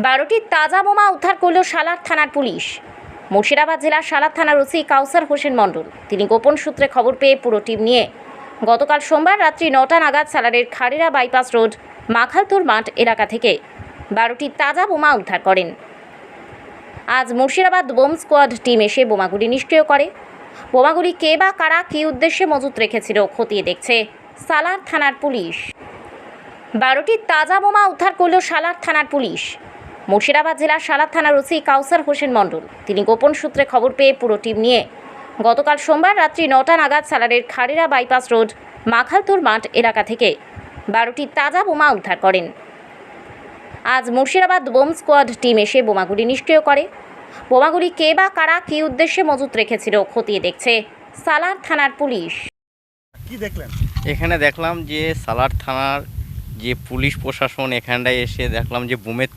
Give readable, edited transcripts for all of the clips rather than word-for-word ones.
12টি তাজা বোমা উদ্ধার করল সালার থানার পুলিশ। মুর্শিদাবাদ জেলার সালার থানার ওসি কাউসার হোসেন মণ্ডল তিনি গোপন সূত্রে খবর পেয়ে পুরো টিম নিয়ে গতকাল সোমবার রাত্রি 9টা নাগাদ সালারের খাড়িরা বাইপাস রোড মাখালতোর মাঠ এলাকা থেকে 12টি তাজা বোমা উদ্ধার করেন। আজ মুর্শিদাবাদ বোম স্কোয়াড টিম এসে বোমাগুলি নিষ্ক্রিয় করে। বোমাগুলি কে বা কারা কী উদ্দেশ্যে মজুত রেখেছিল খতিয়ে দেখছে সালার থানার পুলিশ। 12টি তাজা বোমা উদ্ধার করল সালার থানার পুলিশ। মুর্শিদাবাদ জেলার সালার থানার ওসি কাউসার হোসেন মণ্ডল তিনি গোপন সূত্রে খবর পেয়ে পুরো টিম নিয়ে গতকাল সোমবার রাত্রি 9টা নাগাদ সালারের খাড়িরা বাইপাস রোড মাখালতোর মাঠ এলাকা থেকে 12টি তাজা বোমা উদ্ধার করেন। আজ মুর্শিদাবাদ বোম স্কোয়াড টিম এসে বোমাগুলি নিষ্ক্রিয় করে। বোমাগুলি কে বা কারা কী উদ্দেশ্যে মজুত রেখেছিল খতিয়ে দেখছে সালার থানার পুলিশ। কি দেখলেন? এখানে দেখলাম যে সালার থানার যে পুলিশ প্রশাসন এখানটায় এসে দেখলাম যে বোমের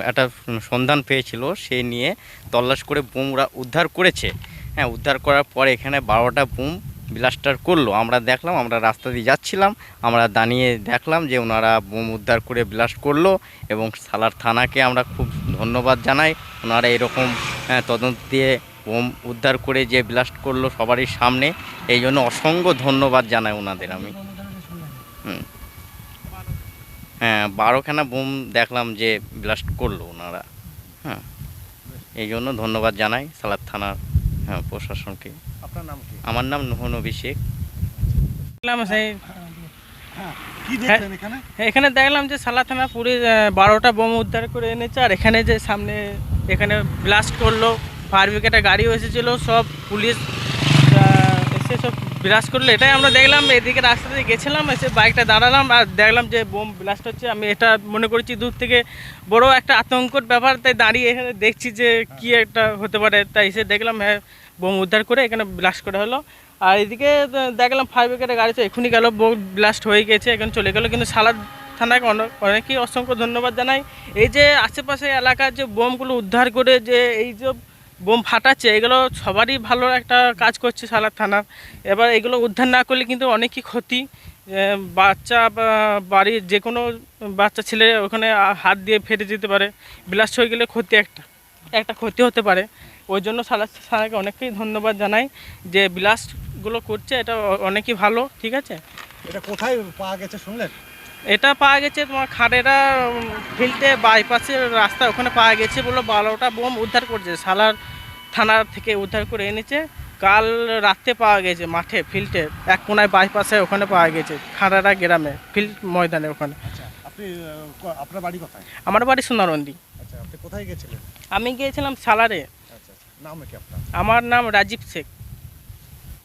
একটা সন্ধান পেয়েছিল, সে নিয়ে তল্লাশ করে বোম ওরা উদ্ধার করেছে। হ্যাঁ, উদ্ধার করার পরে এখানে 12টা বোম ব্লাস্টার করলো। আমরা দেখলাম, আমরা রাস্তা দিয়ে যাচ্ছিলাম, আমরা দাঁড়িয়ে দেখলাম যে ওনারা বোম উদ্ধার করে ব্লাস্ট করলো এবং সালার থানাকে আমরা খুব ধন্যবাদ জানাই। ওনারা এরকম তদন্ত দিয়ে বোম উদ্ধার করে যে ব্লাস্ট করলো সবারই সামনে, এই জন্য অসংখ্য ধন্যবাদ জানাই ওনাদের আমি। হ্যাঁ, 12খানা বোম দেখলাম যে ব্লাস্ট করলো ওনারা। হ্যাঁ, এই জন্য ধন্যবাদ জানাই সালার থানার প্রশাসনকে। আপনার নাম কি? আমার নাম নবী শেখ। কি দেখলেন এখানে? এখানে দেখলাম যে সালার থানা পুলিশ 12টা বোম উদ্ধার করে এনেছে। আর এখানে যে সামনে এখানে ব্লাস্ট করলো, ফায়ার ব্রিগেডের গাড়িও এসেছিলো, সব পুলিশ এসে সব ব্লাস্ট করলো। এটাই আমরা দেখলাম। এদিকে রাস্তা দিয়ে গেছিলাম, এসে বাইকটা দাঁড়ালাম আর দেখলাম যে বোম ব্লাস্ট হচ্ছে। আমি এটা মনে করেছি দূর থেকে বড় একটা আতঙ্কর ব্যাপার, তাই দাঁড়িয়ে এখানে দেখছি যে কি একটা হতে পারে। তাই এসে দেখলাম হ্যাঁ, বোম উদ্ধার করে এখানে ব্লাস্ট করা হলো। আর এদিকে দেখলাম ফায়ার ব্রিগেডের গাড়ি তো এখনই গেল, বোম ব্লাস্ট হয়ে গেছে, এখন চলে গেল। কিন্তু সালার থানাকে অনেকেই অসংখ্য ধন্যবাদ জানাই। এই যে আশেপাশে এলাকার যে বোমগুলো উদ্ধার করে যে এই যে বোম ফাটাচ্ছে, এগুলো সবারই ভালো একটা কাজ করছে সালার থানার। এবার এগুলো উদ্ধার না করলে কিন্তু অনেকই ক্ষতি। বাচ্চা বা বাড়ির যে কোনো বাচ্চা ছেলে ওখানে হাত দিয়ে ফেটে যেতে পারে, ব্লাস্ট হয়ে গেলে ক্ষতি একটা ক্ষতি হতে পারে। ওই জন্য সালার থানাকে অনেকেই ধন্যবাদ জানাই যে ব্লাস্টগুলো করছে, এটা অনেকই ভালো। ঠিক আছে, এটা কোথায় পাওয়া গেছে শুনলেন? এটা পাওয়া গেছে তোমার খাড়েরা ফিল্ডে বাইপাসের রাস্তা, ওখানে পাওয়া গেছে বলে 12টা বোম উদ্ধার করছে। সালার থানা থেকে উদ্ধার করে এনেছে। কাল রাতে পাওয়া গেছে মাঠে ফিল্ডে এক কোনায় বাইপাসে, ওখানে পাওয়া গেছে খাড়েরা গ্রামে ফিল্ড ময়দানে ওখানে। আচ্ছা, আপনার বাড়ি কোথায়? আমার বাড়ি সোনারন্দি। আচ্ছা, আপনি কোথায় গেছিলেন? আমি গিয়েছিলাম সালারে। আচ্ছা, নাম কি আপনার? আমার নাম রাজীব শেখ।